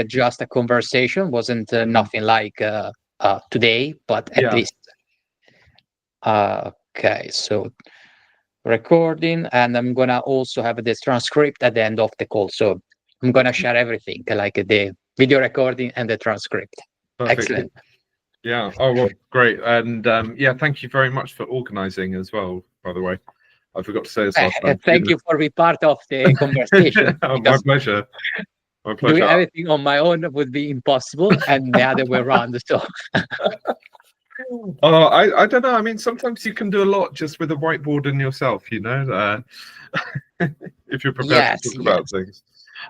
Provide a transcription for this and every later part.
just a conversation, wasn't nothing like today, but at least. Okay, so recording, and I'm gonna also have this transcript at the end of the call. So I'm gonna share everything, like the video recording and the transcript. Perfect. Excellent. Yeah. Oh, well, great. And yeah, thank you very much for organizing as well, by the way. I forgot to say this last time. Thank you for being part of the conversation. My pleasure. My pleasure. Doing everything on my own would be impossible, and the other way around. So I don't know. I mean, sometimes you can do a lot just with a whiteboard and yourself, you know, if you're prepared to talk about things.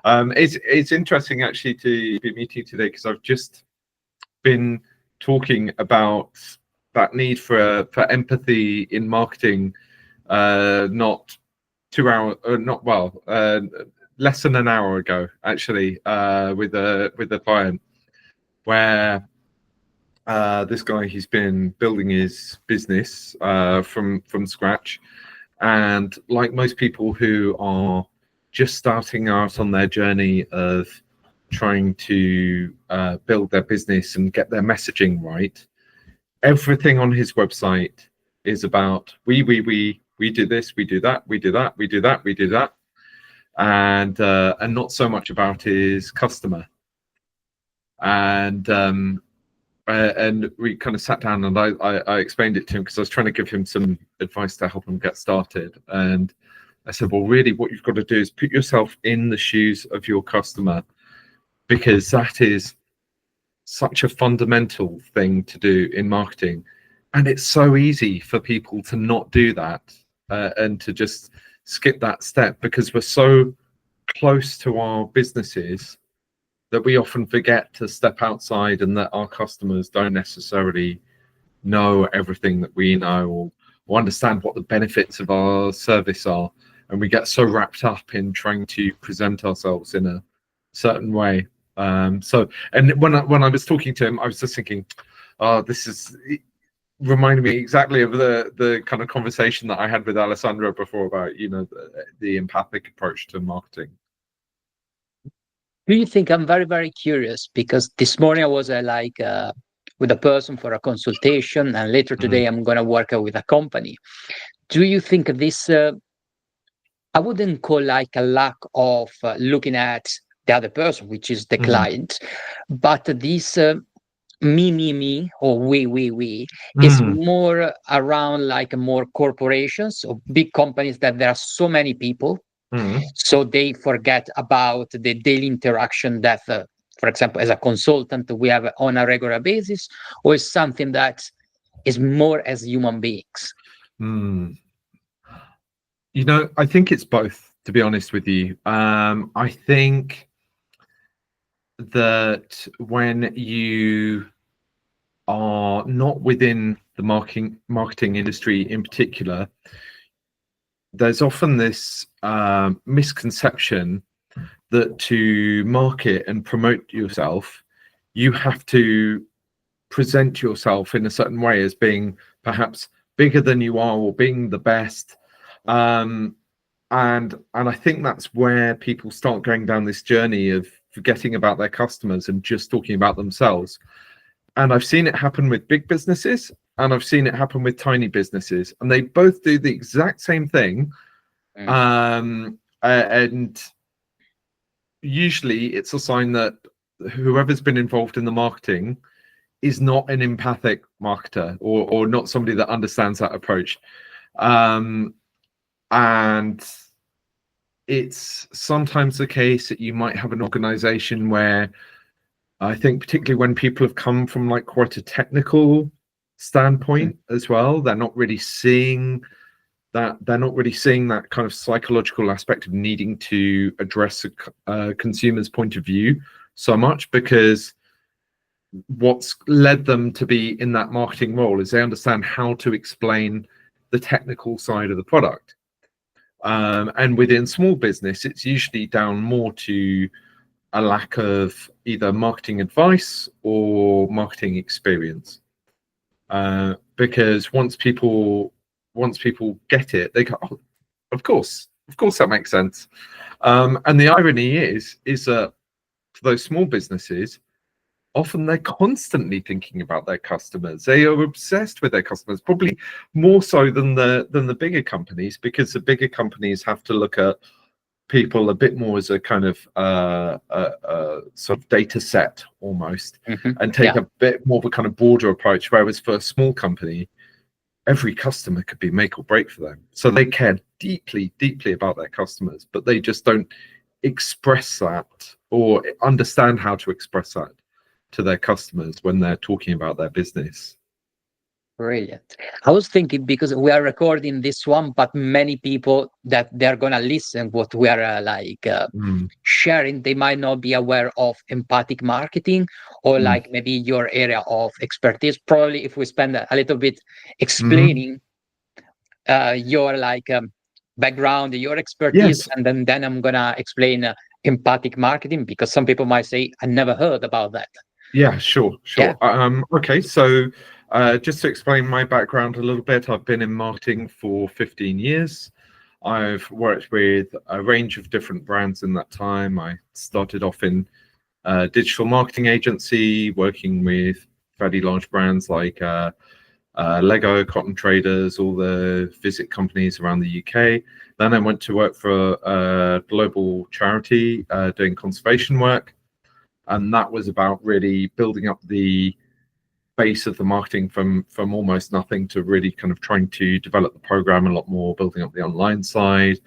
It's interesting actually to be meeting today, because I've just been talking about that need for empathy in marketing, not 2 hours, less than an hour ago, actually, with a client where this guy, he's been building his business from scratch, and like most people who are just starting out on their journey of trying to build their business and get their messaging right, everything on his website is about we do this, we do that, we do that, we do that, we do that, and not so much about his customer. And we kind of sat down, and I explained it to him, because I was trying to give him some advice to help him get started. And I said, well, really what you've got to do is put yourself in the shoes of your customer, because that is such a fundamental thing to do in marketing. And it's so easy for people to not do that and to just skip that step, because we're so close to our businesses that we often forget to step outside, and that our customers don't necessarily know everything that we know, or understand what the benefits of our service are. And we get so wrapped up in trying to present ourselves in a certain way. And when I was talking to him, I was just thinking, this is reminding me exactly of the kind of conversation that I had with Alessandro before about, you know, the empathic approach to marketing. do you think, I'm very, very curious, because this morning I was with a person for a consultation, and later today I'm going to work with a company. Do you think this, I wouldn't call like a lack of looking at the other person, which is the client, but this me, or we is more around like more corporations or big companies, that there are so many people. So they forget about the daily interaction that, for example, as a consultant, we have on a regular basis, or is something that is more as human beings? You know, I think it's both, to be honest with you. I think that when you are not within the marketing industry in particular, there's often this misconception that to market and promote yourself, you have to present yourself in a certain way as being perhaps bigger than you are, or being the best. And I think that's where people start going down this journey of forgetting about their customers and just talking about themselves. And I've seen it happen with big businesses, and I've seen it happen with tiny businesses, and they both do the exact same thing. And usually it's a sign that whoever's been involved in the marketing is not an empathic marketer, or not somebody that understands that approach. And it's sometimes the case that you might have an organization where, I think particularly when people have come from like quite a technical standpoint as well, they're not really seeing that kind of psychological aspect of needing to address a consumer's point of view so much, because what's led them to be in that marketing role is they understand how to explain the technical side of the product. And within small business, it's usually down more to a lack of either marketing advice or marketing experience. Because once people get it, they go, oh, of course that makes sense. And the irony is that for those small businesses, often they're constantly thinking about their customers. They are obsessed with their customers, probably more so than the bigger companies, because the bigger companies have to look at people a bit more as a kind of sort of data set almost, and take a bit more of a kind of broader approach. Whereas for a small company, every customer could be make or break for them. So they care deeply, deeply about their customers, but they just don't express that or understand how to express that to their customers when they're talking about their business. Brilliant. I was thinking, because we are recording this one, but many people that they're gonna listen what we are sharing, they might not be aware of empathic marketing, or like maybe your area of expertise. Probably if we spend a little bit explaining your background, your expertise, and then I'm gonna explain empathic marketing, because some people might say, I never heard about that. Yeah, sure. Okay, so just to explain my background a little bit, I've been in marketing for 15 years. I've worked with a range of different brands in that time. I started off in a digital marketing agency, working with fairly large brands like Lego, Cotton Traders, all the visit companies around the UK. Then I went to work for a global charity doing conservation work. And that was about really building up the base of the marketing from almost nothing to really kind of trying to develop the program a lot more, building up the online side,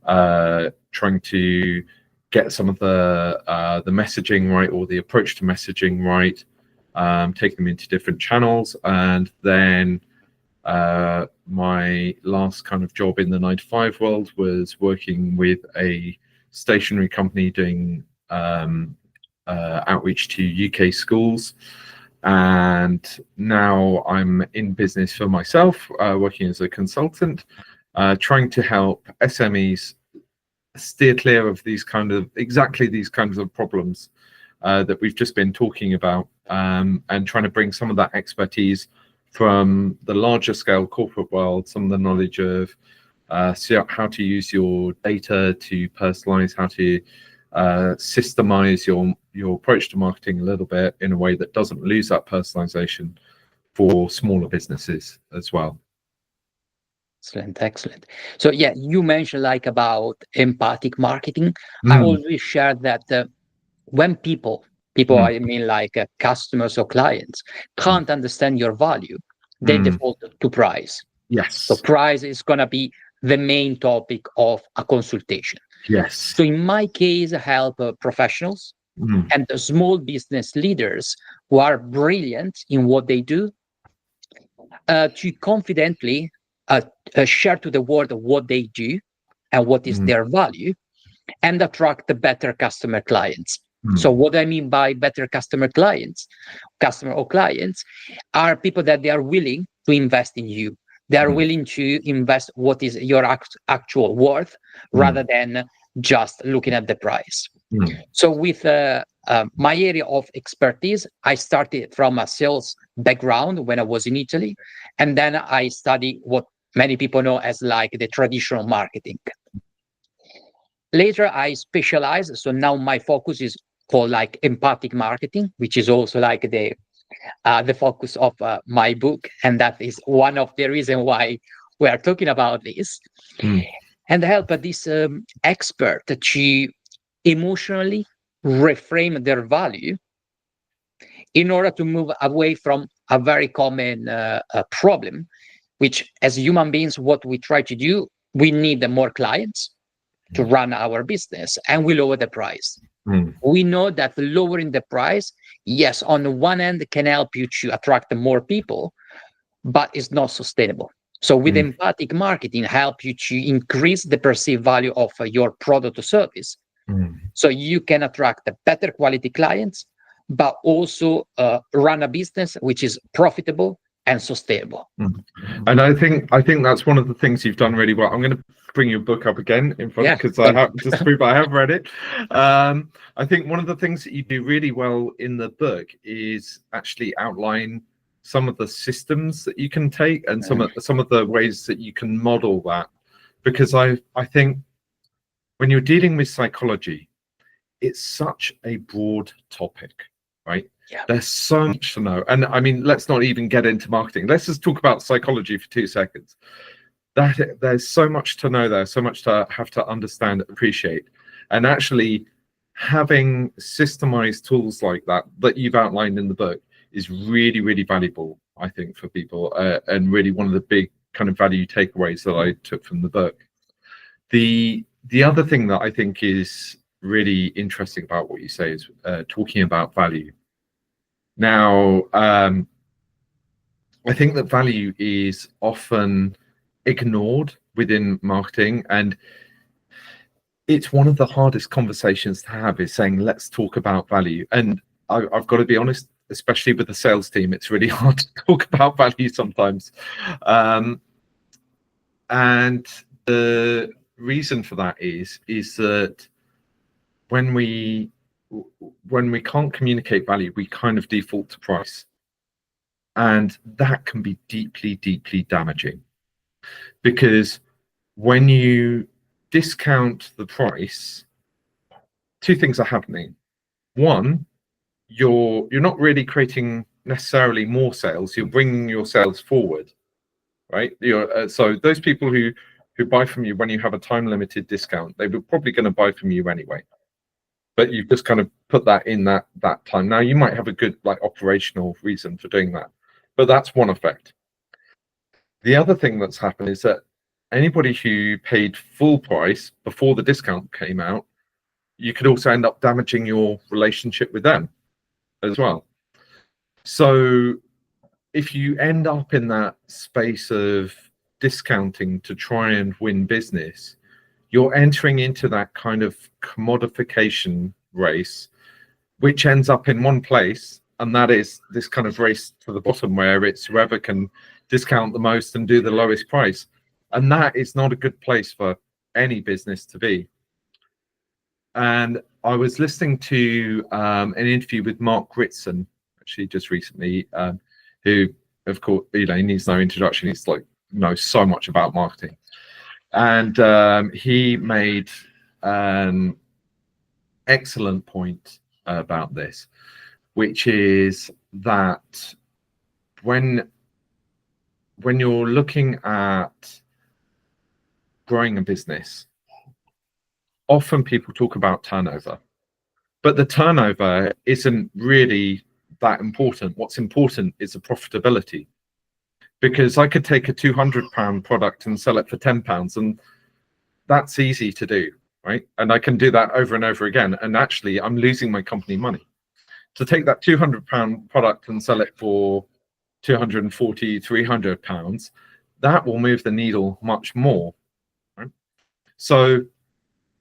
trying to get some of the messaging right, or the approach to messaging right, taking them into different channels. And then my last kind of job in the 9-to-5 world was working with a stationery company doing outreach to UK schools. And now I'm in business for myself, working as a consultant, trying to help SMEs steer clear of exactly these kinds of problems that we've just been talking about, and trying to bring some of that expertise from the larger scale corporate world, some of the knowledge of how to use your data to personalize, how to systemize your approach to marketing a little bit in a way that doesn't lose that personalization for smaller businesses as well. Excellent. So yeah, you mentioned about empathic marketing. I always share that when people I mean customers or clients can't understand your value, they default to price. Yes. So price is gonna be the main topic of a consultation. Yes. So in my case, I help professionals and the small business leaders who are brilliant in what they do to confidently share to the world what they do and what is their value, and attract the better customer clients. So what I mean by better customer or clients are people that they are willing to invest in you. They are willing to invest what is your actual worth, rather than just looking at the price. So with my area of expertise, I started from a sales background when I was in Italy, and then I studied what many people know as the traditional marketing. Later, I specialized, so now my focus is called empathic marketing, which is also the focus of my book, and that is one of the reasons why we are talking about this. And help this expert to emotionally reframe their value in order to move away from a very common problem, which as human beings, what we try to do, we need more clients to run our business, and we lower the price. We know that lowering the price, yes, on the one end can help you to attract more people, but it's not sustainable. So with empathic marketing, help you to increase the perceived value of your product or service. So you can attract the better quality clients, but also run a business which is profitable and sustainable. And I think that's one of the things you've done really well. I'm going to bring your book up again in front, because I have just to prove I have read it. I think one of the things that you do really well in the book is actually outline some of the systems that you can take, and some of the ways that you can model that, because I think when you're dealing with psychology, it's such a broad topic, right? Yeah. There's so much to know. And I mean, let's not even get into marketing. Let's just talk about psychology for 2 seconds. There's so much to know there, so much to have to understand, appreciate. And actually having systemized tools like that you've outlined in the book is really, really valuable, I think, for people, and really one of the big kind of value takeaways that I took from the book. The other thing that I think is really interesting about what you say is talking about value. Now, I think that value is often ignored within marketing, and it's one of the hardest conversations to have, is saying, let's talk about value. And I've got to be honest, especially with the sales team, it's really hard to talk about value sometimes. And the reason for that is that when we can't communicate value, we kind of default to price. And that can be deeply, deeply damaging, because when you discount the price, 2 things are happening. One, you're not really creating necessarily more sales, you're bringing your sales forward, right? So those people who buy from you when you have a time limited discount, they were probably going to buy from you anyway, but you've just kind of put that in that time. Now, you might have a good operational reason for doing that, but that's one effect. The other thing that's happened is that anybody who paid full price before the discount came out, you could also end up damaging your relationship with them as well. So if you end up in that space of discounting to try and win business, you're entering into that kind of commodification race, which ends up in one place, and that is this kind of race to the bottom, where it's whoever can discount the most and do the lowest price. And that is not a good place for any business to be. And I was listening to an interview with Mark Ritson, actually, just recently, who, of course, he needs no introduction. He's knows so much about marketing. And he made an excellent point about this, which is that when you're looking at growing a business, often people talk about turnover, but the turnover isn't really that important. What's important is the profitability, because I could take a £200 product and sell it for £10, and that's easy to do, right? And I can do that over and over again, and actually I'm losing my company money. To take that £200 product and sell it for £240, £300, that will move the needle much more, right? So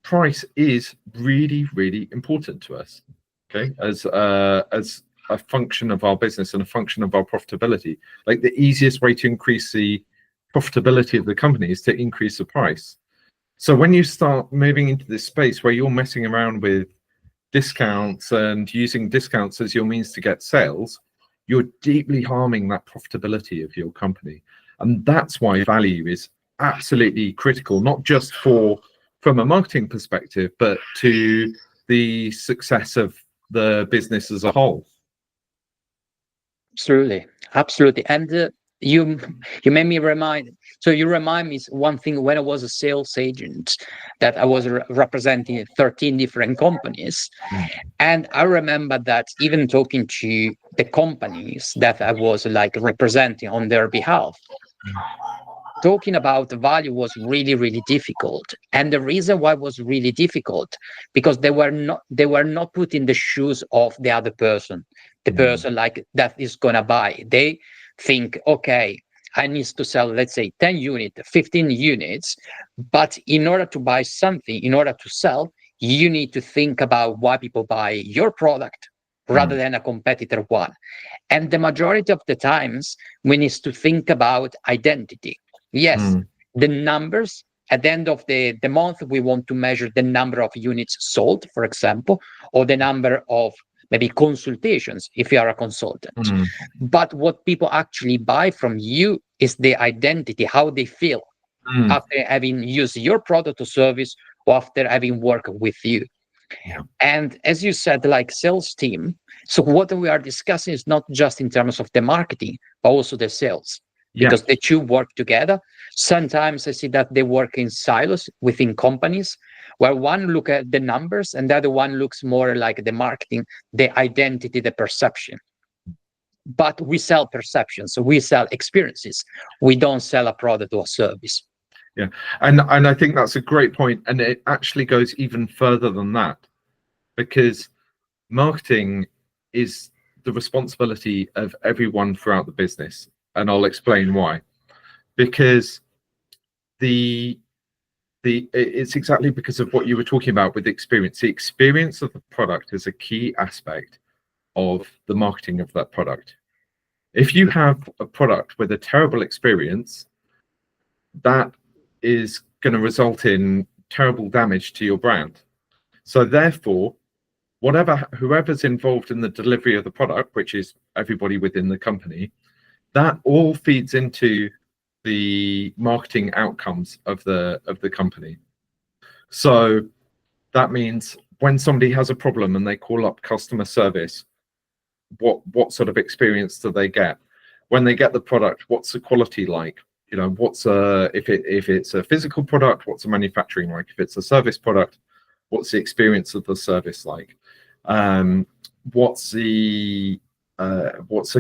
price is really, really important to us, okay, as a function of our business and a function of our profitability. The easiest way to increase the profitability of the company is to increase the price. So when you start moving into this space where you're messing around with discounts and using discounts as your means to get sales, you're deeply harming that profitability of your company. And that's why value is absolutely critical, not just from a marketing perspective, but to the success of the business as a whole. Absolutely. And you made me remind. So you remind me one thing. When I was a sales agent, that I was representing 13 different companies, and I remember that even talking to the companies that I was representing on their behalf, talking about value was really, really difficult. And the reason why it was really difficult, because they were not put in the shoes of the other person, the person that is gonna buy. They think, okay, I need to sell, let's say, 10 units, 15 units, but in order to buy something, in order to sell, you need to think about why people buy your product rather than a competitor one. And the majority of the times, we need to think about identity. Yes, the numbers at the end of the month, we want to measure the number of units sold, for example, or the number of maybe consultations if you are a consultant. But what people actually buy from you is the identity, how they feel after having used your product or service, or after having worked with you. Yeah. And as you said, like sales team, so what we are discussing is not just in terms of the marketing, but also the sales, because the two work together. Sometimes I see that they work in silos within companies, where one look at the numbers and the other one looks more like the marketing, the identity, the perception. But we sell perception, so we sell experiences. We don't sell a product or a service. Yeah, and I think that's a great point, and it actually goes even further than that, because marketing is the responsibility of everyone throughout the business, and I'll explain why. Because it's exactly because of what you were talking about with experience. The experience of the product is a key aspect of the marketing of that product. If you have a product with a terrible experience, that is going to result in terrible damage to your brand. So therefore, whoever's involved in the delivery of the product, which is everybody within the company, that all feeds into the marketing outcomes of the company. So that means when somebody has a problem and they call up customer service, what sort of experience do they get? When they get the product, what's the quality like? You know, if it's a physical product, what's the manufacturing like? If it's a service product, what's the experience of the service like? What's the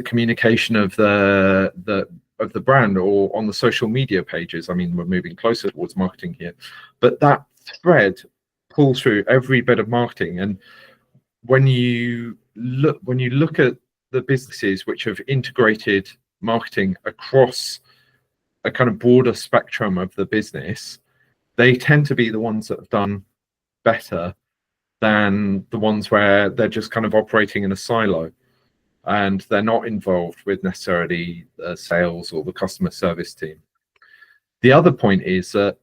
communication of the brand, or on the social media pages? I mean, we're moving closer towards marketing here, but that thread pulls through every bit of marketing. And when you look at the businesses which have integrated marketing across a kind of broader spectrum of the business, they tend to be the ones that have done better than the ones where they're just kind of operating in a silo and they're not involved with necessarily sales or the customer service team. The other point is that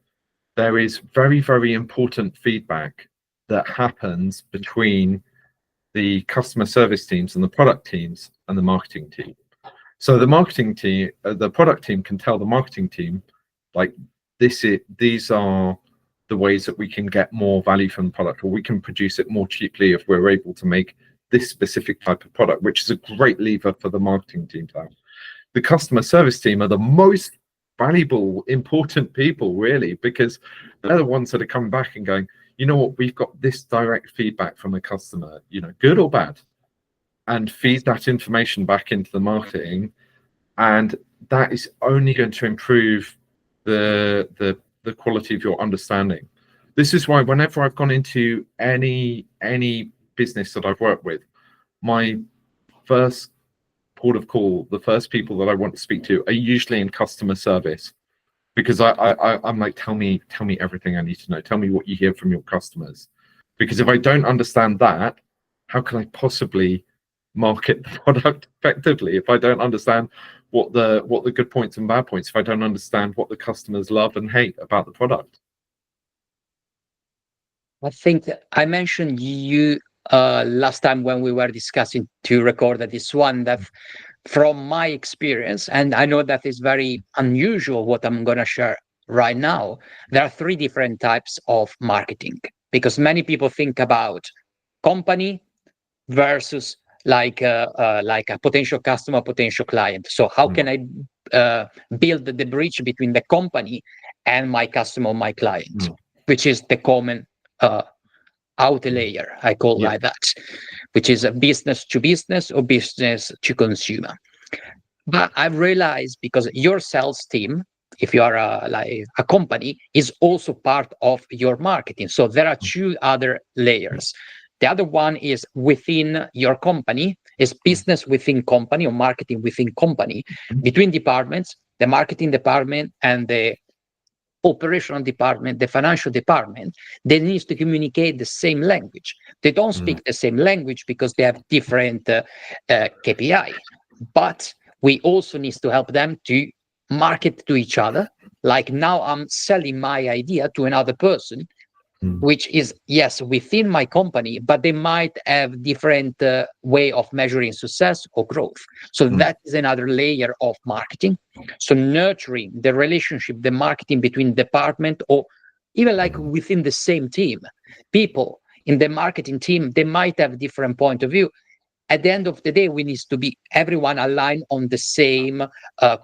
there is very, very important feedback that happens between the customer service teams and the product teams and the marketing team. So the marketing team, the product team can tell the marketing team, like, these are the ways that we can get more value from the product, or we can produce it more cheaply if we're able to make this specific type of product, which is a great lever for the marketing team to have. The customer service team are the most valuable, important people, really, because they're the ones that are coming back and going, you know what, we've got this direct feedback from a customer, you know, good or bad, and feed that information back into the marketing. And that is only going to improve the quality of your understanding. This is why whenever I've gone into any business that I've worked with, my first port of call, the first people that I want to speak to are usually in customer service, because I'm like, tell me everything I need to know. Tell me what you hear from your customers, because if I don't understand that, how can I possibly market the product effectively? If I don't understand what the good points and bad points, if I don't understand what the customers love and hate about the product. I think I mentioned you last time when we were discussing to record this one, that from my experience, and I know that is very unusual what I'm going to share right now, there are three different types of marketing, because many people think about company versus like a potential customer, potential client. So how can I build the bridge between the company and my customer, my client, which is the common outer layer, I call like that, which is a business to business or business to consumer. But I've realized, because your sales team, if you are like a company, is also part of your marketing. So there are two other layers. The other one is within your company, is business within company or marketing within company, between departments, the marketing department and the operational department, the financial department. They need to communicate the same language. They don't speak the same language because they have different KPI, but we also need to help them to market to each other. Like now I'm selling my idea to another person, which is, yes, within my company, but they might have different way of measuring success or growth. So that is another layer of marketing. So nurturing the relationship, the marketing between department, or even like within the same team, people in the marketing team, they might have a different point of view. At the end of the day, we need to be everyone aligned on the same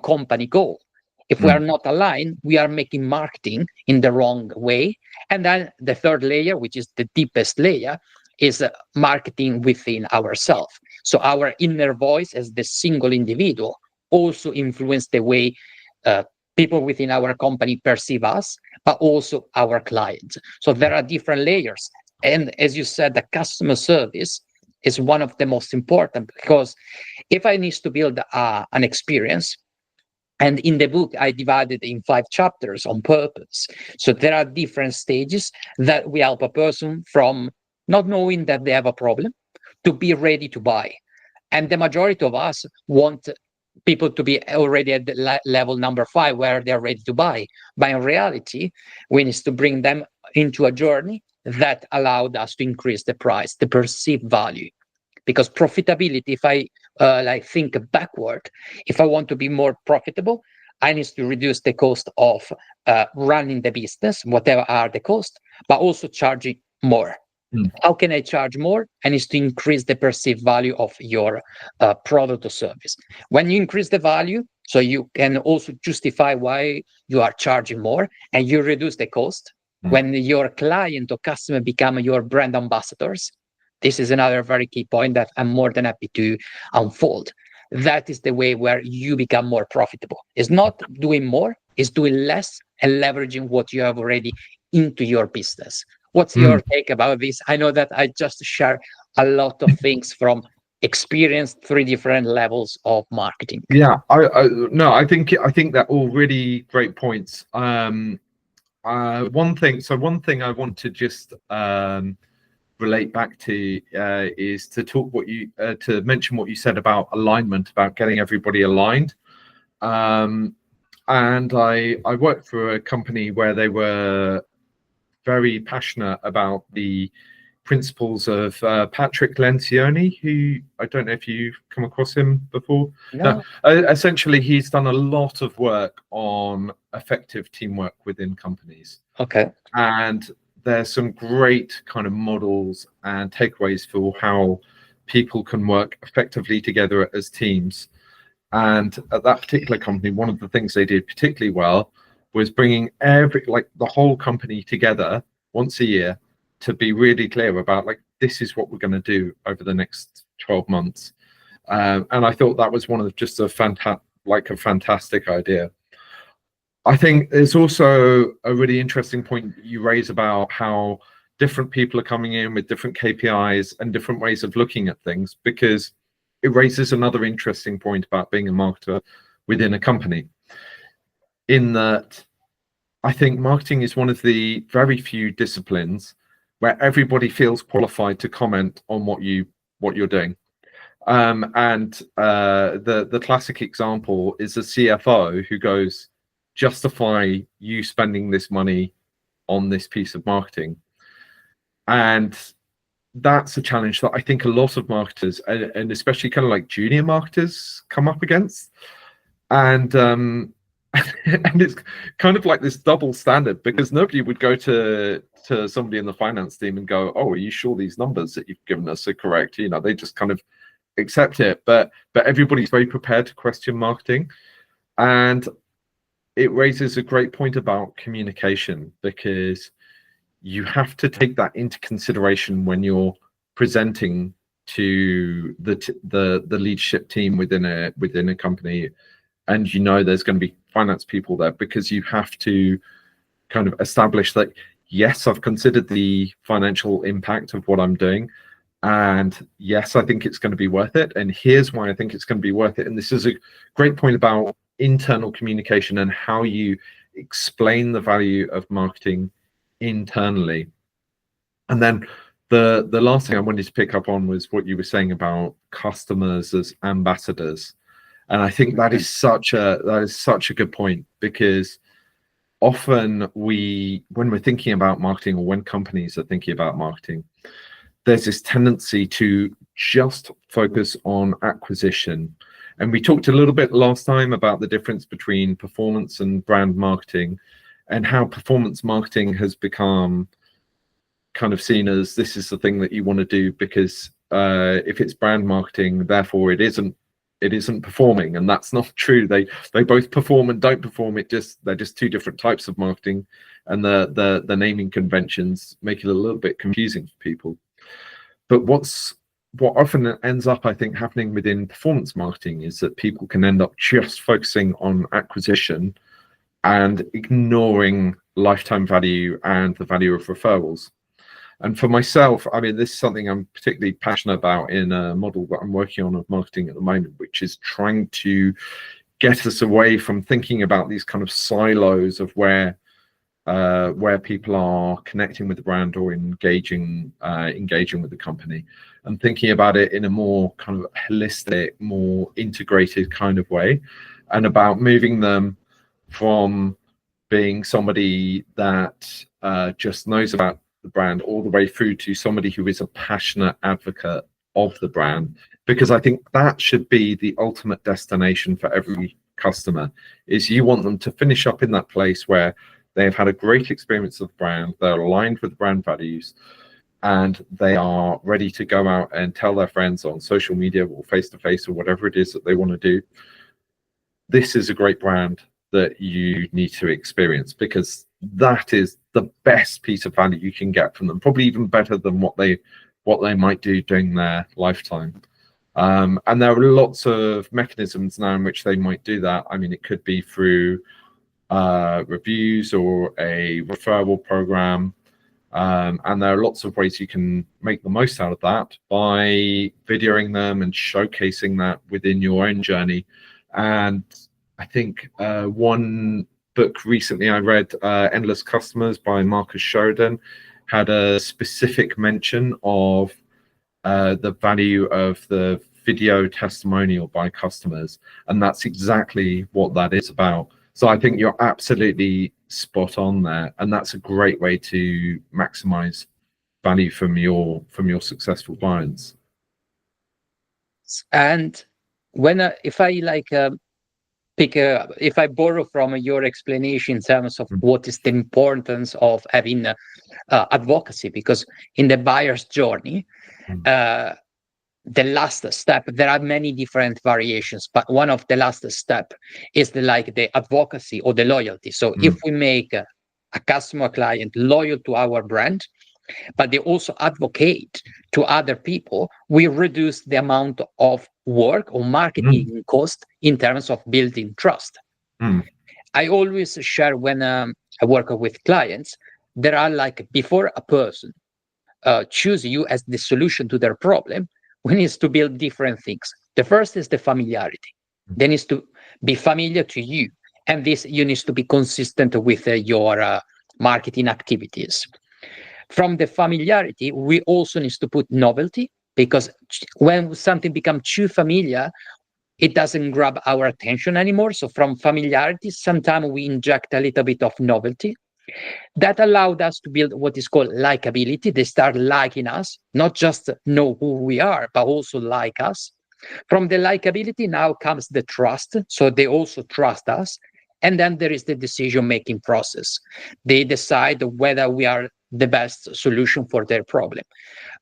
company goal. If we are not aligned, we are making marketing in the wrong way. And then the third layer, which is the deepest layer, is marketing within ourselves. So our inner voice as the single individual also influence the way people within our company perceive us, but also our clients. So there are different layers. And as you said, the customer service is one of the most important, because if I need to build an experience, and in the book, I divided in 5 chapters on purpose. So there are different stages that we help a person from not knowing that they have a problem to be ready to buy. And the majority of us want people to be already at the level number 5 where they're ready to buy. But in reality, we need to bring them into a journey that allowed us to increase the price, the perceived value. Because profitability, if I think backward, if I want to be more profitable, I need to reduce the cost of running the business, whatever are the costs, but also charging more. How can I charge more? I need to increase the perceived value of your product or service. When you increase the value, so you can also justify why you are charging more, and you reduce the cost. When your client or customer become your brand ambassadors, this is another very key point that I'm more than happy to unfold. That is the way where you become more profitable. It's not doing more, it's doing less and leveraging what you have already into your business. What's your take about this? I know that I just share a lot of things from experience, 3 different levels of marketing. Yeah, I think that all really great points. One thing I want to just relate back to is to talk to mention what you said about alignment, about getting everybody aligned. And I worked for a company where they were very passionate about the principles of Patrick Lencioni, who I don't know if you've come across him before. No. Essentially, he's done a lot of work on effective teamwork within companies. Okay. And there's some great kind of models and takeaways for how people can work effectively together as teams. And at that particular company, one of the things they did particularly well was bringing the whole company together once a year to be really clear about this is what we're going to do over the next 12 months. And I thought that was one of just a fantastic idea. I think there's also a really interesting point you raise about how different people are coming in with different KPIs and different ways of looking at things, because it raises another interesting point about being a marketer within a company. In that, I think marketing is one of the very few disciplines where everybody feels qualified to comment on what you're doing. The classic example is a CFO who goes, justify you spending this money on this piece of marketing. And that's a challenge that I think a lot of marketers, and especially kind of like junior marketers, come up against. And and it's kind of like this double standard, because nobody would go to somebody in the finance team and go, oh, are you sure these numbers that you've given us are correct? They just kind of accept it. But everybody's very prepared to question marketing. And it raises a great point about communication, because you have to take that into consideration when you're presenting to the leadership team within a company, and there's going to be finance people there, because you have to kind of establish that, yes, I've considered the financial impact of what I'm doing, and yes, I think it's going to be worth it, and here's why I think it's going to be worth it. And this is a great point about internal communication and how you explain the value of marketing internally. And then the last thing I wanted to pick up on was what you were saying about customers as ambassadors. And I think that is such a good point, because often when we're thinking about marketing, or when companies are thinking about marketing, there's this tendency to just focus on acquisition. And we talked a little bit last time about the difference between performance and brand marketing, and how performance marketing has become kind of seen as this is the thing that you want to do because if it's brand marketing, therefore it isn't performing, and that's not true. They both perform and don't perform. They're just two different types of marketing, and the naming conventions make it a little bit confusing for people. But what often ends up, I think, happening within performance marketing is that people can end up just focusing on acquisition and ignoring lifetime value and the value of referrals. And for myself, I mean, this is something I'm particularly passionate about in a model that I'm working on of marketing at the moment, which is trying to get us away from thinking about these kind of silos of where people are connecting with the brand or engaging with the company, and thinking about it in a more kind of holistic, more integrated kind of way, and about moving them from being somebody that just knows about the brand all the way through to somebody who is a passionate advocate of the brand, because I think that should be the ultimate destination for every customer. Is you want them to finish up in that place where they've had a great experience of the brand, they're aligned with brand values, and they are ready to go out and tell their friends on social media or face-to-face or whatever it is that they want to do, this is a great brand that you need to experience, because that is the best piece of value you can get from them, probably even better than what they might do during their lifetime. And there are lots of mechanisms now in which they might do that. I mean, it could be through reviews or a referral program, and there are lots of ways you can make the most out of that by videoing them and showcasing that within your own journey. And I think one book recently I read, Endless Customers by Marcus Sheridan, had a specific mention of the value of the video testimonial by customers, and that's exactly what that is about. So I think you're absolutely spot on there, and that's a great way to maximize value from your successful clients. And when if I like if I borrow from your explanation in terms of what is the importance of having advocacy, because in the buyer's journey, the last step, there are many different variations, but one of the last step is the advocacy or the loyalty. So if we make a customer client loyal to our brand, but they also advocate to other people, we reduce the amount of work or marketing cost in terms of building trust. I always share when I work with clients, there are before a person choose you as the solution to their problem, we need to build different things. The first is the familiarity. They need to be familiar to you, and this you need to be consistent with your marketing activities. From the familiarity, we also need to put novelty, because when something becomes too familiar, it doesn't grab our attention anymore. So from familiarity, sometimes we inject a little bit of novelty. That allowed us to build what is called likability. They start liking us, not just know who we are, but also like us. From the likability now comes the trust. So they also trust us. And then there is the decision-making process. They decide whether we are the best solution for their problem.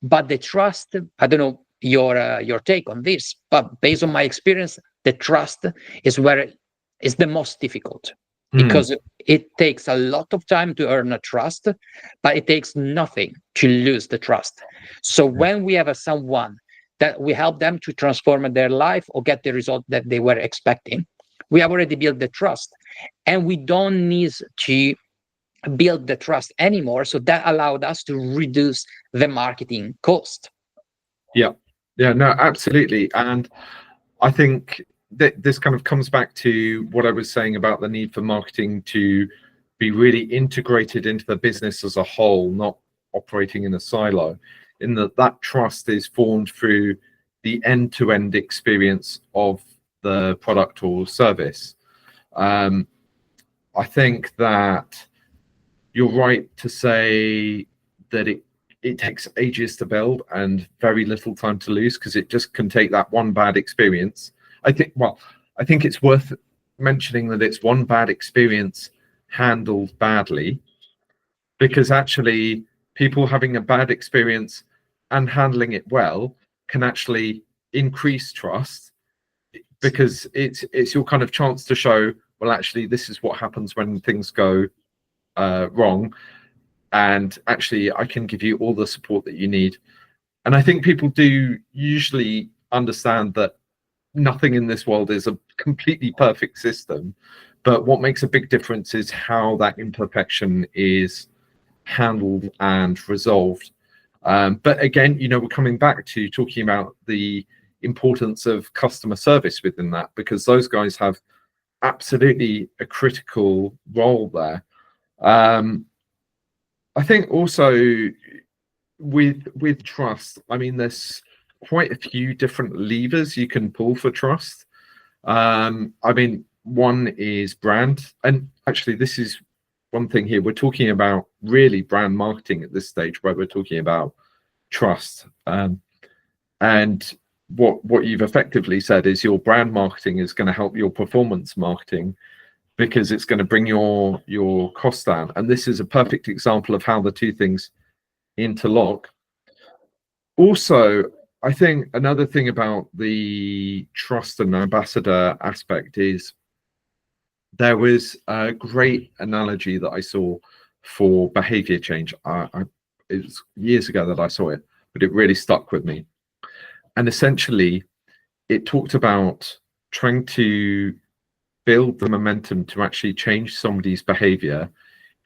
But the trust, I don't know your take on this, but based on my experience, the trust is where is the most difficult, because it takes a lot of time to earn a trust, but it takes nothing to lose the trust. So when we have someone that we help them to transform their life or get the result that they were expecting, we have already built the trust, and we don't need to build the trust anymore. So that allowed us to reduce the marketing cost. Yeah, no, absolutely. And I think that this kind of comes back to what I was saying about the need for marketing to be really integrated into the business as a whole, not operating in a silo, in that trust is formed through the end-to-end experience of the product or service. I think that you're right to say that it takes ages to build and very little time to lose, because it just can take that one bad experience. I think it's worth mentioning that it's one bad experience handled badly, because actually people having a bad experience and handling it well can actually increase trust, because it's your kind of chance to show, well, actually, this is what happens when things go wrong, and actually I can give you all the support that you need. And I think people do usually understand that nothing in this world is a completely perfect system, but what makes a big difference is how that imperfection is handled and resolved. But again, we're coming back to talking about the importance of customer service within that, because those guys have absolutely a critical role there. I think also with trust, I mean, there's quite a few different levers you can pull for trust. I mean, one is brand, and actually this is one thing here. We're talking about really brand marketing at this stage, where we're talking about trust. And what you've effectively said is your brand marketing is going to help your performance marketing, because it's going to bring your costs down. And this is a perfect example of how the two things interlock. Also, I think another thing about the trust and ambassador aspect is there was a great analogy that I saw for behavior change. It was years ago that I saw it, but it really stuck with me. And essentially, it talked about trying to build the momentum to actually change somebody's behavior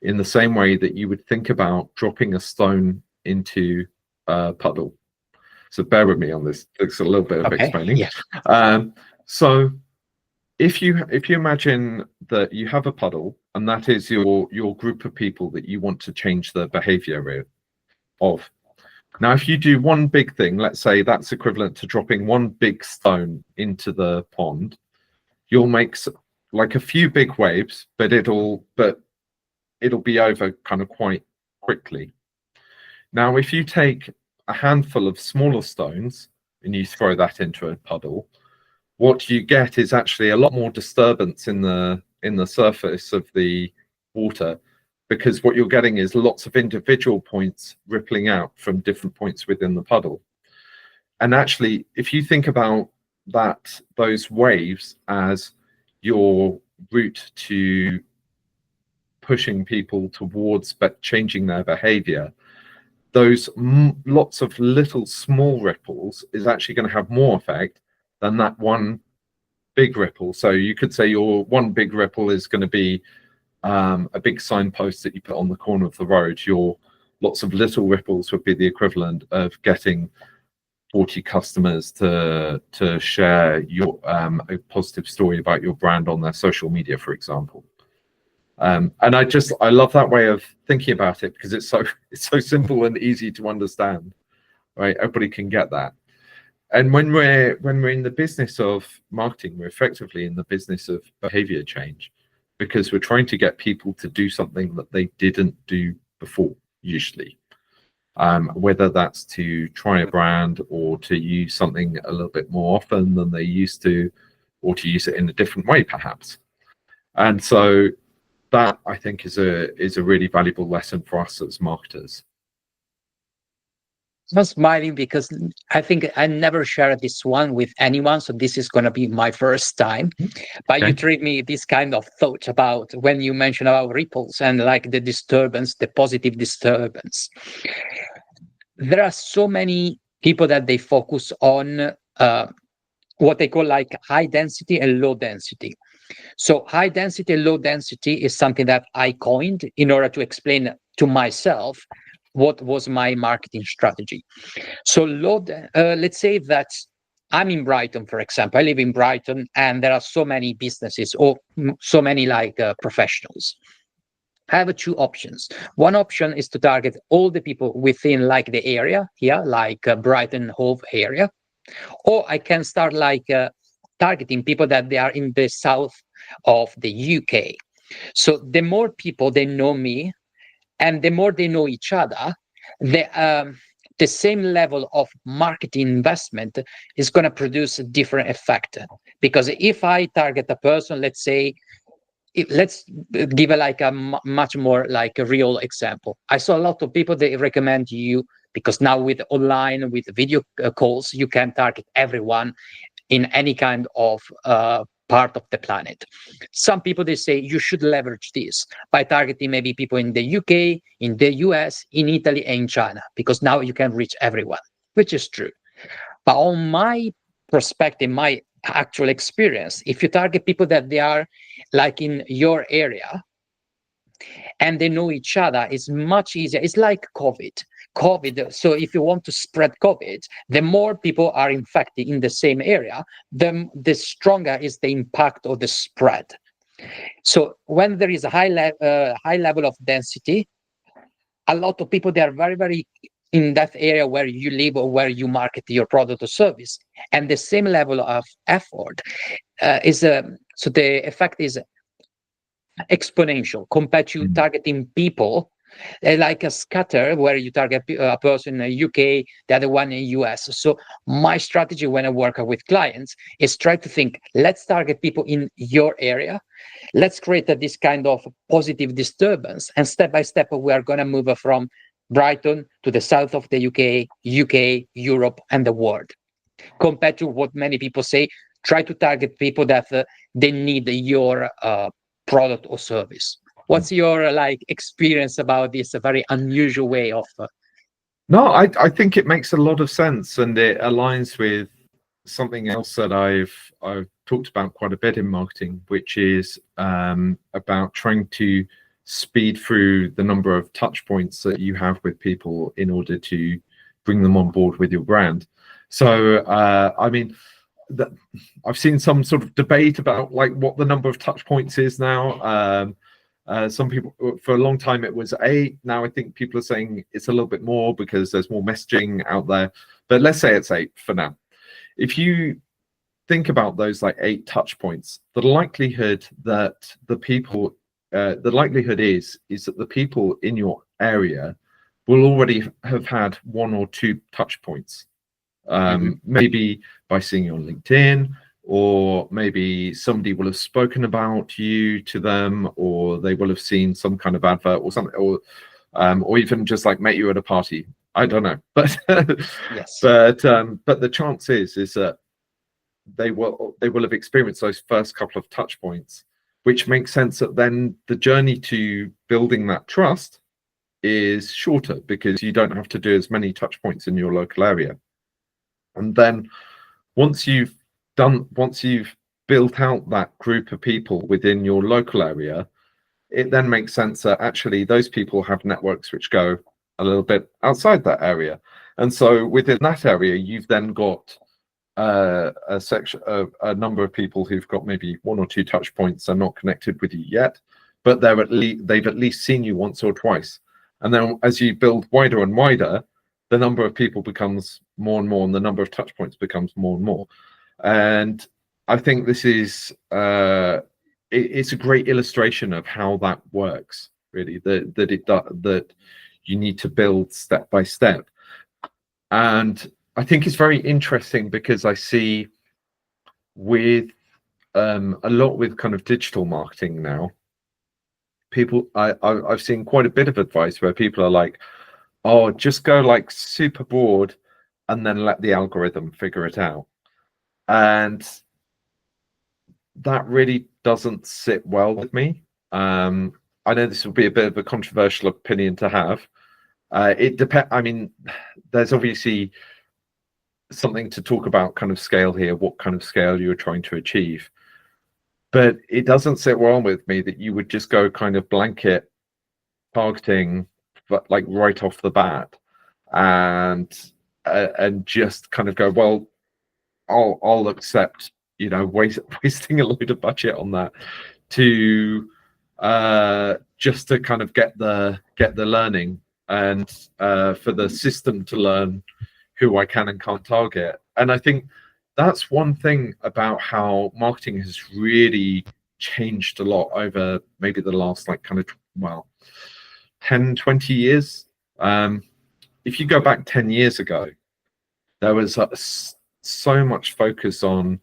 in the same way that you would think about dropping a stone into a puddle. So bear with me on this. It's a little bit of explaining. Yeah. So if you imagine that you have a puddle, and that is your group of people that you want to change the behavior of. Now, if you do one big thing, let's say that's equivalent to dropping one big stone into the pond, you'll make like a few big waves, but it'll be over kind of quite quickly. Now, if you take a handful of smaller stones and you throw that into a puddle, what you get is actually a lot more disturbance in the surface of the water, because what you're getting is lots of individual points rippling out from different points within the puddle. And actually, if you think about those waves as your route to pushing people towards changing their behavior, those lots of little small ripples is actually going to have more effect than that one big ripple. So you could say your one big ripple is going to be a big signpost that you put on the corner of the road. Your lots of little ripples would be the equivalent of getting 40 customers to share your a positive story about your brand on their social media, for example. And I love that way of thinking about it, because it's so simple and easy to understand, right? Everybody can get that. And when we're in the business of marketing, we're effectively in the business of behavior change, because we're trying to get people to do something that they didn't do before, usually. Whether that's to try a brand, or to use something a little bit more often than they used to, or to use it in a different way, perhaps. And so that, I think, is a really valuable lesson for us as marketers. I'm smiling because I think I never shared this one with anyone, so this is going to be my first time. But you treat me this kind of thought about when you mention about ripples and like the disturbance, the positive disturbance. There are so many people that they focus on what they call like high density and low density. So high density and low density is something that I coined in order to explain to myself what was my marketing strategy. So let's say that I'm in Brighton, for example. I live in Brighton, and there are so many businesses, or so many like professionals. I have two options. One option is to target all the people within like the area here, like Brighton Hove area, or I can start like targeting people that they are in the south of the UK. So the more people they know me, and the more they know each other, the same level of marketing investment is going to produce a different effect. Because if I target a person, let's say let's give a much more like a real example. I saw a lot of people, they recommend you, because now with online, with video calls, you can target everyone in any kind of part of the planet. Some people, they say you should leverage this by targeting maybe people in the UK, in the US, in Italy, and in China, because now you can reach everyone, which is true. But on my perspective, my actual experience, if you target people that they are like in your area and they know each other, it's much easier. It's like COVID. So if you want to spread COVID, the more people are infected in the same area, the stronger is the impact of the spread. So when there is a high level of density, a lot of people, they are very, very in that area where you live or where you market your product or service, and the same level of effort so the effect is exponential compared to targeting people like a scatter, where you target a person in the UK, the other one in the US. So my strategy when I work with clients is try to think, let's target people in your area. Let's create this kind of positive disturbance. And step by step, we are going to move from Brighton to the south of the UK, Europe, and the world. Compared to what many people say, try to target people that they need your product or service. What's your experience about this very unusual way of? No, I think it makes a lot of sense, and it aligns with something else that I've talked about quite a bit in marketing, which is about trying to speed through the number of touch points that you have with people in order to bring them on board with your brand. So I mean, I've seen some sort of debate about like what the number of touch points is now. Some people, for a long time it was 8. Now I think people are saying it's a little bit more because there's more messaging out there, but let's say it's 8 for now. If you think about those like 8 touch points, the likelihood that the likelihood is that the people in your area will already have had 1 or 2 touch points, maybe by seeing you on LinkedIn, or maybe somebody will have spoken about you to them, or they will have seen some kind of advert or something, or even just like met you at a party. I don't know, but yes, but the chance is that they will have experienced those first couple of touch points, which makes sense that then the journey to building that trust is shorter because you don't have to do as many touch points in your local area. And then once you've built out that group of people within your local area, it then makes sense that actually those people have networks which go a little bit outside that area. And so within that area, you've then got a number of people who've got maybe 1 or 2 touch points are not connected with you yet, but they've at least seen you once or twice. And then as you build wider and wider, the number of people becomes more and more, and the number of touch points becomes more and more. And I think this is it's a great illustration of how that works, really, that you need to build step by step. And I think it's very interesting because I see with a lot with kind of digital marketing now, people, I've seen quite a bit of advice where people are like, oh, just go like super broad and then let the algorithm figure it out. And that really doesn't sit well with me. I know this will be a bit of a controversial opinion to have. It depends. I mean, there's obviously something to talk about kind of scale here, what kind of scale you're trying to achieve. But it doesn't sit well with me that you would just go kind of blanket targeting, but like right off the bat, and just kind of go, well, I'll accept, wasting a load of budget on that to just to kind of get the learning and for the system to learn who I can and can't target. And I think that's one thing about how marketing has really changed a lot over maybe the last 10, 20 years. If you go back 10 years ago, there was so much focus on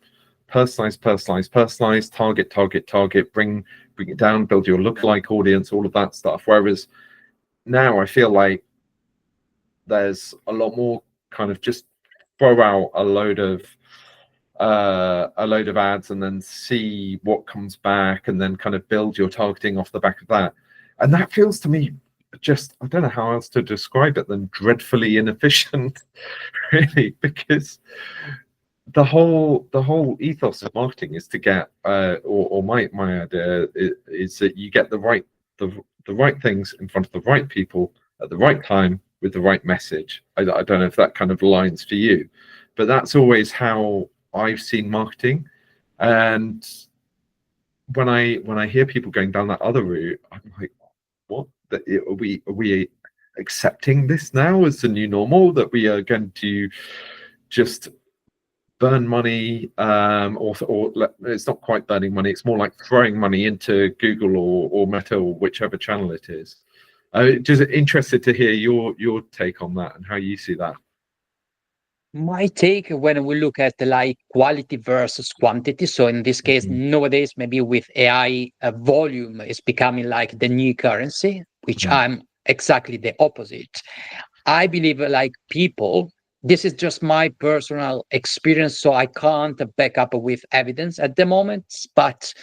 personalize, target, bring it down, build your lookalike audience, all of that stuff. Whereas now I feel like there's a lot more kind of just throw out a load of ads and then see what comes back, and then kind of build your targeting off the back of that. And that feels to me just, I don't know how else to describe it than dreadfully inefficient, really, because the whole ethos of marketing is to get or my idea is that you get the right things in front of the right people at the right time with the right message. I don't know if that kind of aligns for you, but that's always how I've seen marketing. And when I hear people going down that other route, I'm like, what? Are we accepting this now as the new normal, that we are going to just burn money, or it's not quite burning money, it's more like throwing money into Google or Meta or whichever channel it is? Just interested to hear your take on that and how you see that. My take, when we look at like quality versus quantity, so in this case, nowadays, maybe with AI, volume is becoming like the new currency, which I'm exactly the opposite. I believe like people, this is just my personal experience, so I can't back up with evidence at the moment, but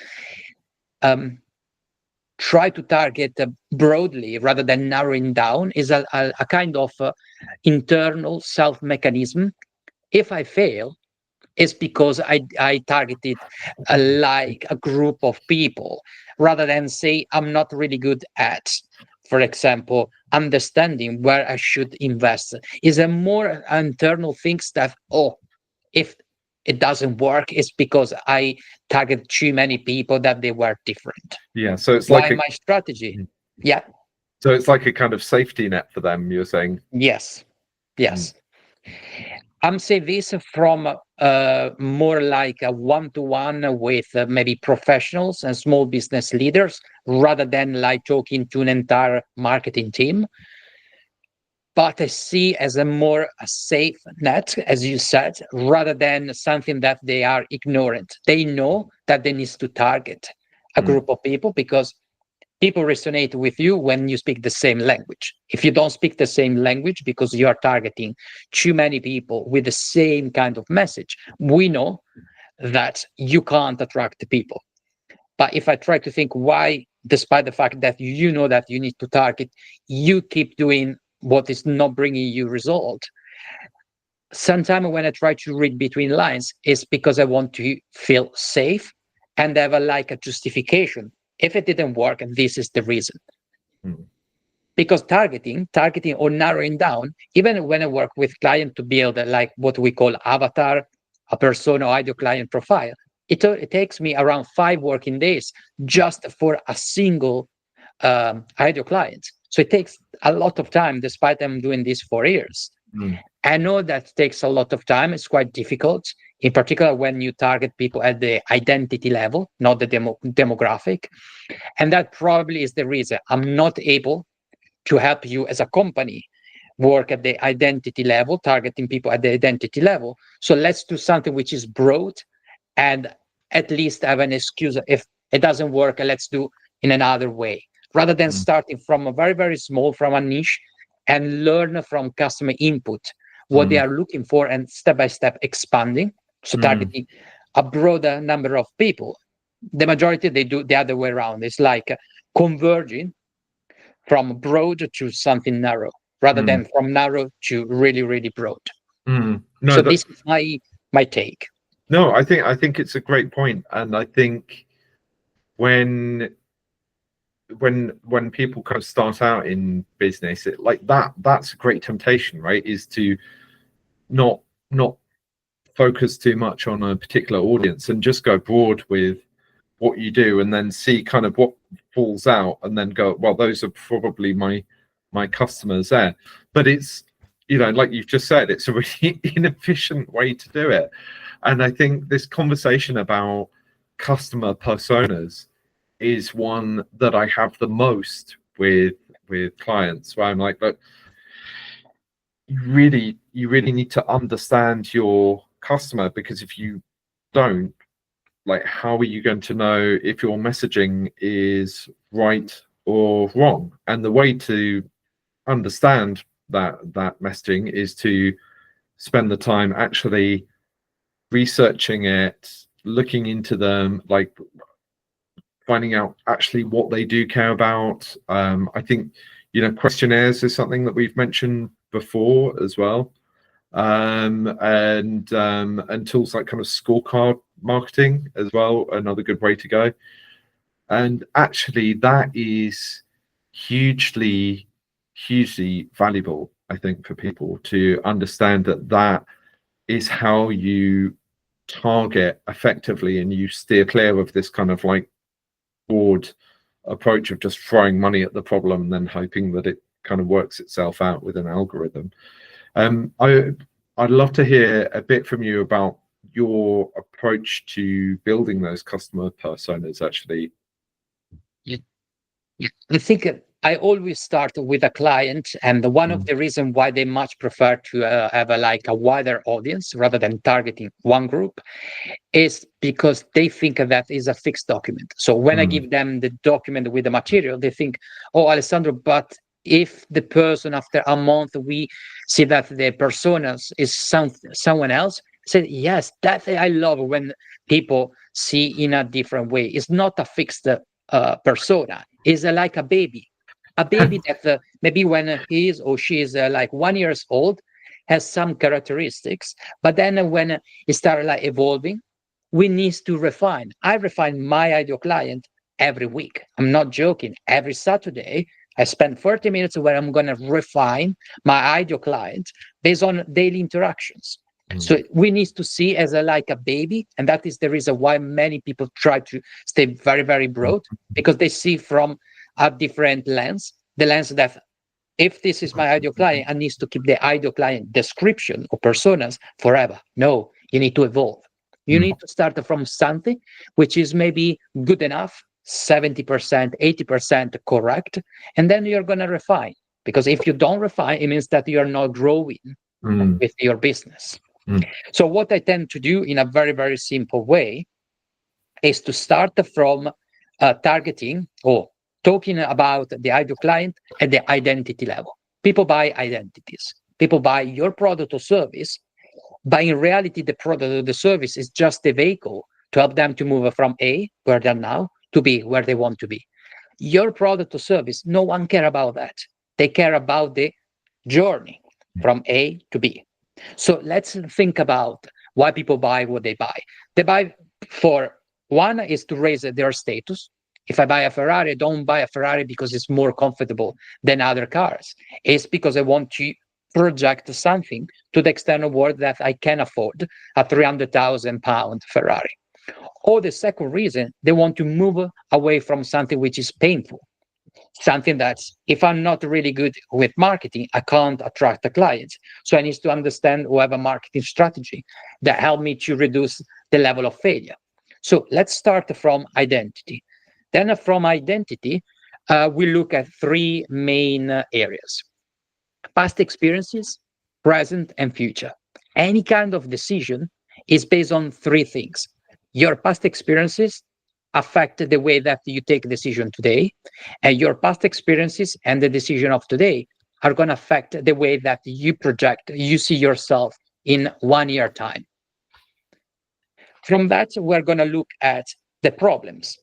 try to target broadly rather than narrowing down is a kind of internal self mechanism. If I fail, it's because I targeted like a group of people rather than say I'm not really good at, for example, understanding where I should invest. Is a more internal things that, if it doesn't work, it's because I target too many people that they were different. Yeah, so it's Why like my strategy. Yeah. So it's like a kind of safety net for them, you're saying? Yes. I'm saying this from more like a one-to-one with maybe professionals and small business leaders, rather than like talking to an entire marketing team. But I see as a more a safe net, as you said, rather than something that they are ignorant. They know that they need to target a group of people because people resonate with you when you speak the same language. If you don't speak the same language because you are targeting too many people with the same kind of message, we know that you can't attract the people. But if I try to think why, despite the fact that you know that you need to target, you keep doing what is not bringing you result, sometimes when I try to read between lines, it's because I want to feel safe and have like a justification. If it didn't work, this is the reason. Because targeting or narrowing down, even when I work with client to build like what we call avatar, a persona, or ideal client profile, it takes me around 5 working days just for a single ideal client. So it takes a lot of time, despite I'm doing this for years. I know that takes a lot of time. It's quite difficult, in particular when you target people at the identity level, not the demographic. And that probably is the reason I'm not able to help you as a company work at the identity level, targeting people at the identity level. So let's do something which is broad and at least have an excuse. If it doesn't work, let's do in another way, rather than starting from a very, very small, from a niche, and learn from customer input what they are looking for, and step by step expanding. So targeting a broader number of people. The majority, they do the other way around. It's like converging from broad to something narrow, rather than from narrow to really, really broad. No, so this is my take. No, I think it's a great point, and I think when people kind of start out in business, that's a great temptation, right? Is to not focus too much on a particular audience and just go broad with what you do, and then see kind of what falls out, and then go, well, those are probably my customers there. But it's, like you've just said, it's a really inefficient way to do it. And I think this conversation about customer personas is one that I have the most with clients, where I'm like, look, you really need to understand your customer, because if you don't, like, how are you going to know if your messaging is right or wrong? And the way to understand that messaging is to spend the time actually researching it, looking into them, like finding out actually what they do care about. I think, questionnaires is something that we've mentioned before as well. And tools like kind of scorecard marketing as well, another good way to go. And actually that is hugely valuable, I think, for people to understand that is how you target effectively, and you steer clear of this kind of like broad approach of just throwing money at the problem and then hoping that it kind of works itself out with an algorithm. I'd love to hear a bit from you about your approach to building those customer personas, actually. Yeah. I think I always start with a client, and one of the reasons why they much prefer to have a wider audience rather than targeting one group is because they think that is a fixed document. So when I give them the document with the material, they think, oh, Alessandro, but if the person after a month we see that the personas is someone else, say yes, that I love when people see in a different way. It's not a fixed persona. It's like a baby that maybe when he is or she is like 1 year old has some characteristics, but then when it starts like evolving, we need to refine. I refine my ideal client every week. I'm not joking. Every Saturday, I spend 30 minutes where I'm going to refine my ideal client based on daily interactions. So we need to see as like a baby, and that is the reason why many people try to stay very, very broad, because they see from a different lens, the lens that if this is my ideal client, I need to keep the ideal client description or personas forever. No, you need to evolve. You need to start from something which is maybe good enough, 70%, 80% correct, and then you're going to refine. Because if you don't refine, it means that you're not growing with your business. So what I tend to do in a very, very simple way is to start from targeting or talking about the ideal client at the identity level. People buy identities. People buy your product or service, but in reality, the product or the service is just a vehicle to help them to move from A, where they're now, to B, where they want to be. Your product or service, no one care about that. They care about the journey from A to B. So let's think about why people buy what they buy. They buy for, one is to raise their status. If I buy a Ferrari, I don't buy a Ferrari because it's more comfortable than other cars. It's because I want to project something to the external world that I can afford a £300,000 Ferrari. Or the second reason, they want to move away from something which is painful. Something that if I'm not really good with marketing, I can't attract the clients. So I need to understand or have a marketing strategy that help me to reduce the level of failure. So let's start from identity. Then from identity, we look at three main areas: past experiences, present, and future. Any kind of decision is based on three things. Your past experiences affect the way that you take a decision today, and your past experiences and the decision of today are going to affect the way that you see yourself in 1 year time. From that, we're going to look at the problems.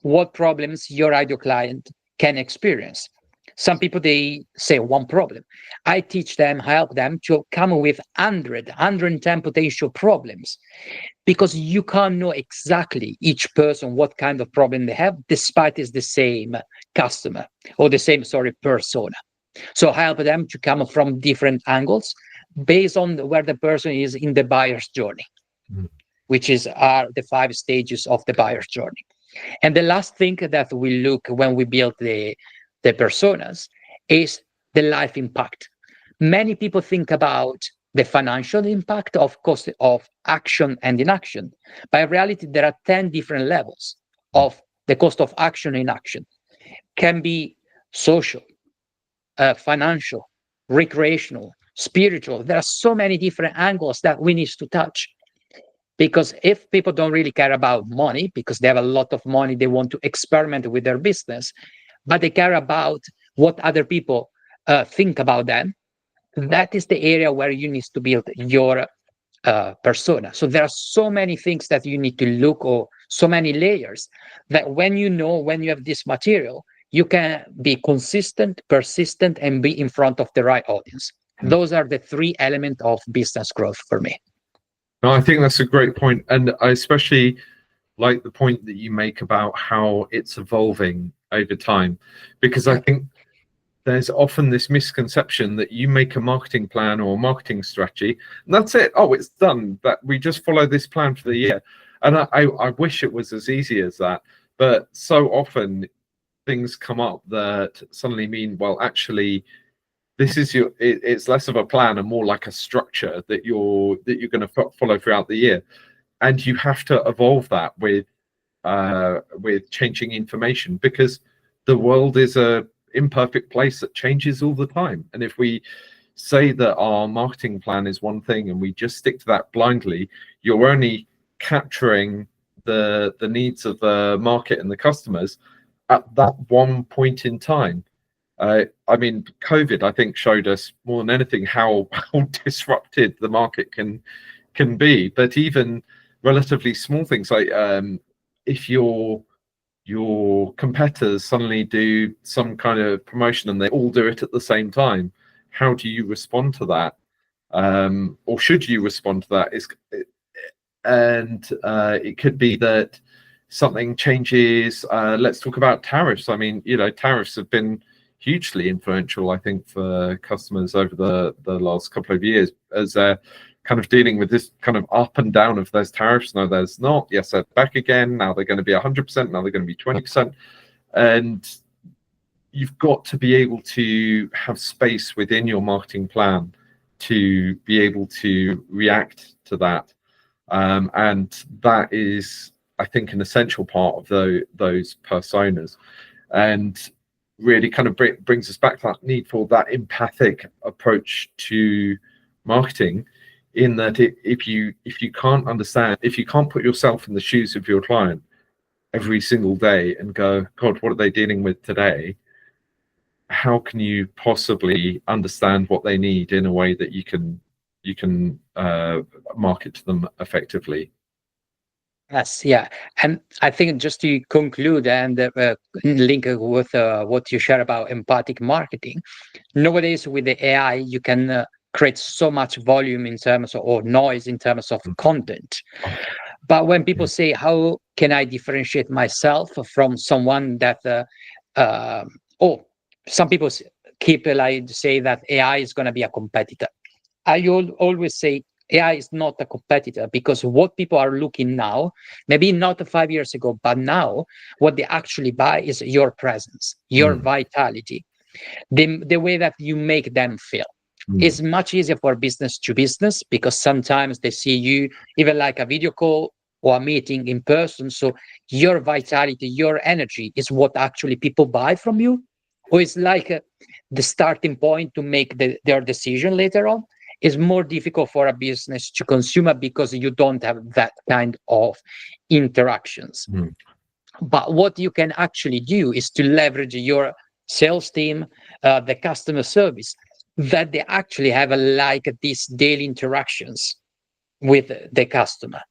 What problems your ideal client can experience. Some people, they say one problem. I teach them, help them to come with 110 potential problems, because you can't know exactly each person what kind of problem they have, despite it's the same customer or the same, persona. So help them to come from different angles based on where the person is in the buyer's journey, which are the 5 stages of the buyer's journey. And the last thing that we look when we build the personas is the life impact. Many people think about the financial impact of cost of action and inaction. But in reality, there are 10 different levels of the cost of action and inaction. Can be social, financial, recreational, spiritual. There are so many different angles that we need to touch, Because if people don't really care about money, because they have a lot of money, they want to experiment with their business, but they care about what other people think about them, that is the area where you need to build your persona. So there are so many things that you need to look, or so many layers, that when you have this material, you can be consistent, persistent, and be in front of the right audience. Those are the three elements of business growth for me. No, I think that's a great point, and I especially like the point that you make about how it's evolving over time, because I think there's often this misconception that you make a marketing plan or a marketing strategy and that's it. Oh, it's done. That we just follow this plan for the year. And I wish it was as easy as that. But so often things come up that suddenly mean, well, actually, this is it's less of a plan and more like a structure that you're going to follow throughout the year. And you have to evolve that with changing information, because the world is a imperfect place that changes all the time. And if we say that our marketing plan is one thing and we just stick to that blindly, you're only capturing the needs of the market and the customers at that one point in time. I mean, COVID, I think, showed us more than anything how disrupted the market can be. But even relatively small things like if your competitors suddenly do some kind of promotion and they all do it at the same time, how do you respond to that? Or should you respond to that? It could be that something changes. Let's talk about tariffs. I mean, tariffs have been hugely influential, I think, for customers over the last couple of years, as they're kind of dealing with this kind of up and down of there's tariffs, no, there's not. Yes, they're back again. Now they're going to be 100%. Now they're going to be 20%. And you've got to be able to have space within your marketing plan to be able to react to that. And that is, I think, an essential part of those personas. And really kind of brings us back to that need for that empathic approach to marketing, in that if you can't understand, if you can't put yourself in the shoes of your client every single day and go, God, what are they dealing with today? How can you possibly understand what they need in a way that you can market to them effectively? Yes, yeah. And I think, just to conclude and link with what you share about empathic marketing, nowadays with the AI, you can create so much volume in terms of, or noise in terms of content. But when people say, how can I differentiate myself from someone that, some people keep like say that AI is going to be a competitor. I always say AI is not a competitor, because what people are looking now, maybe not 5 years ago, but now what they actually buy is your presence, your vitality, the way that you make them feel. It's much easier for business to business, because sometimes they see you even like a video call or a meeting in person. So your vitality, your energy is what actually people buy from you. Or it's like the starting point to make their decision later on. Is more difficult for a business to consume it, because you don't have that kind of interactions. But what you can actually do is to leverage your sales team, the customer service, that they actually have like these daily interactions with the customer.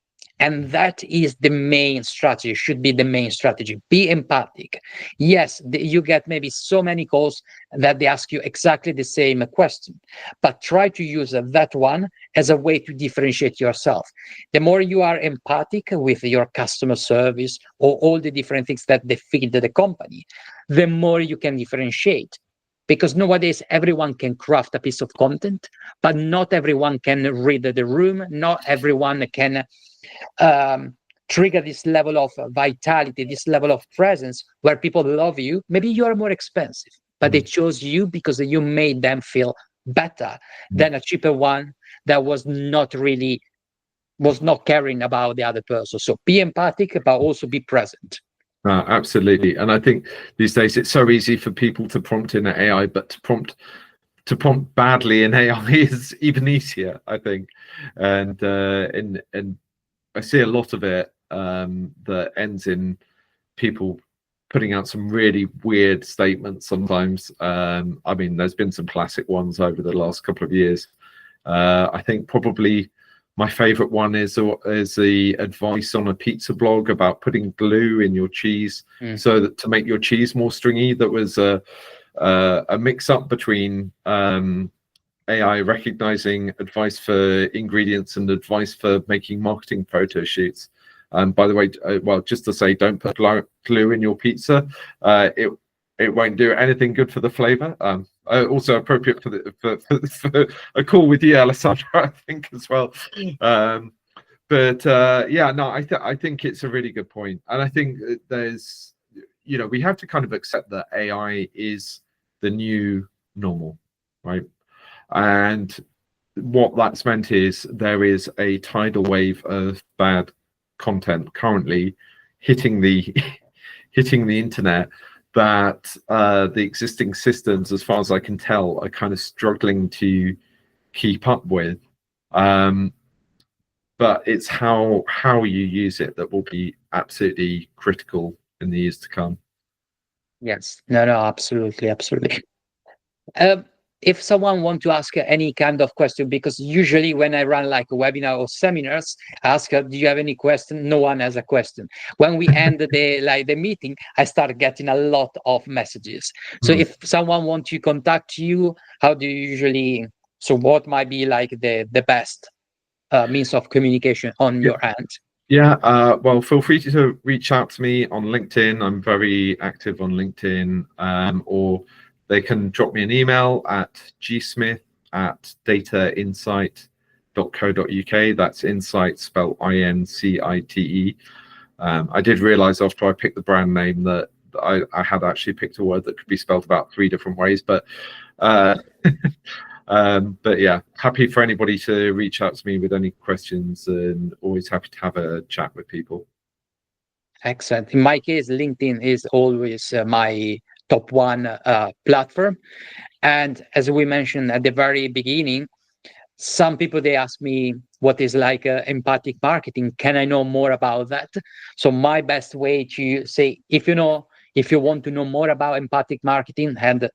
And that is the main strategy, should be the main strategy. Be empathic. Yes, you get maybe so many calls that they ask you exactly the same question, but try to use that one as a way to differentiate yourself. The more you are empathic with your customer service or all the different things that they feed the company, the more you can differentiate. Because nowadays everyone can craft a piece of content, but not everyone can read the room. Not everyone can trigger this level of vitality, this level of presence where people love you. Maybe you are more expensive, but they chose you because you made them feel better than a cheaper one that was not caring about the other person. So be empathic, but also be present. Absolutely. And I think these days it's so easy for people to prompt in AI, but to prompt badly in AI is even easier, I think. And I see a lot of it that ends in people putting out some really weird statements sometimes. I mean, there's been some classic ones over the last couple of years. I think probably my favorite one is the advice on a pizza blog about putting glue in your cheese so that to make your cheese more stringy. That was a mix up between AI recognizing advice for ingredients and advice for making marketing photo shoots. And by the way, well, just to say, don't put glue in your pizza. It won't do anything good for the flavor. Also appropriate for a call with you, Alessandro, I think as well. Yeah, no, I think it's a really good point, and I think there's, we have to kind of accept that AI is the new normal, right? And what that's meant is there is a tidal wave of bad content currently hitting the internet that the existing systems, as far as I can tell, are kind of struggling to keep up with. But it's how you use it that will be absolutely critical in the years to come. Yes. No, absolutely. If someone want to ask any kind of question, because usually when I run like a webinar or seminars, I ask, do you have any question? No one has a question. When we end the meeting, I start getting a lot of messages. So if someone want to contact you, how do you usually, so what might be like the best means of communication on your end? Yeah, well, feel free to reach out to me on LinkedIn. I'm very active on LinkedIn, or they can drop me an email at gsmith@datainsight.co.uk. That's insight spelled INCITE. I did realize after I picked the brand name that I had actually picked a word that could be spelled about 3 different ways, but yeah, happy for anybody to reach out to me with any questions, and always happy to have a chat with people. Excellent. In my case, LinkedIn is always my top one platform. And as we mentioned at the very beginning, some people, they ask me what is like empathic marketing. Can I know more about that? So my best way to say, if you want to know more about empathic marketing, and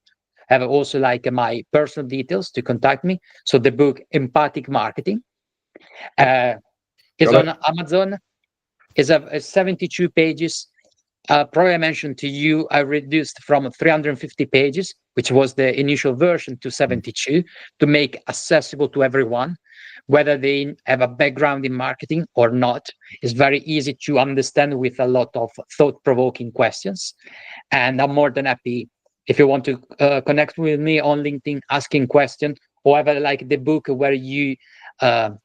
have also like my personal details to contact me. So the book Empathic Marketing is on Amazon. It's 72 pages. Probably I mentioned to you, I reduced from 350 pages, which was the initial version, to 72 to make accessible to everyone, whether they have a background in marketing or not. It's very easy to understand with a lot of thought-provoking questions. And I'm more than happy if you want to connect with me on LinkedIn, asking questions, or have like the book where you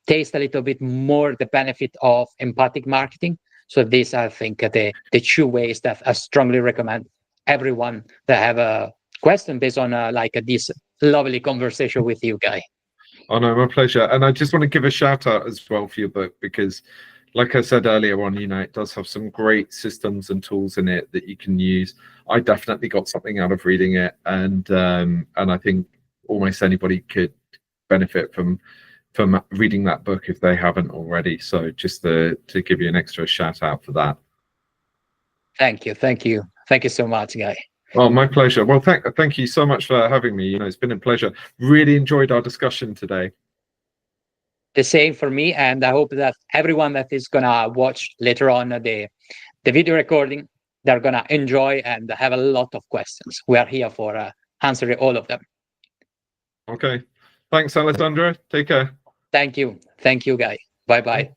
taste a little bit more the benefit of empathic marketing. So these, I think, the 2 ways that I strongly recommend everyone that have a question based on this lovely conversation with you, Guy. Oh no, my pleasure. And I just want to give a shout out as well for your book, because like I said earlier on, it does have some great systems and tools in it that you can use. I definitely got something out of reading it, and I think almost anybody could benefit from reading that book if they haven't already. So just to give you an extra shout out for that. Thank you so much, Guy. Oh, my pleasure. Well, thank you so much for having me. It's been a pleasure. Really enjoyed our discussion today. The same for me, and I hope that everyone that is gonna watch later on the video recording, they're gonna enjoy and have a lot of questions. We are here for answering all of them. Okay. Thanks, Alessandro. Take care. Thank you, Guy. Bye-bye.